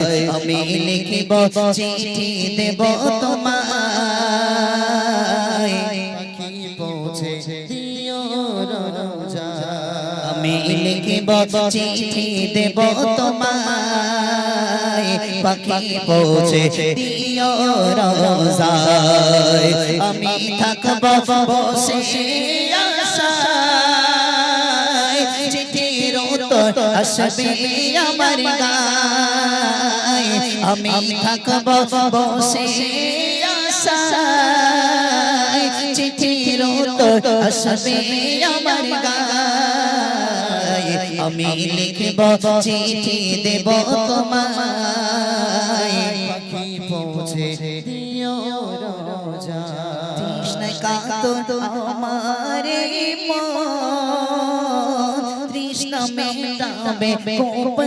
আমি লিখিব চিঠি দেব তোমায় পাখি পৌঁছে দিও রোজায় আমি লিখিব চিঠি দেব তোমায় পাখি পৌঁছে দিও রোজায় আমি থাকব বসে আশায় চিঠির উত্তর আসবে আমার গায়ে আমি থাকব বসে আশায় চিঠির উত্তর আসবে আমার গায়ে আমি লিখব চিঠি দেব তোমায় পাখি পৌঁছে দিও রোজায় তৃষ্ণায় কাতর আমার মন তৃষ্ণা মেটাবে কোপ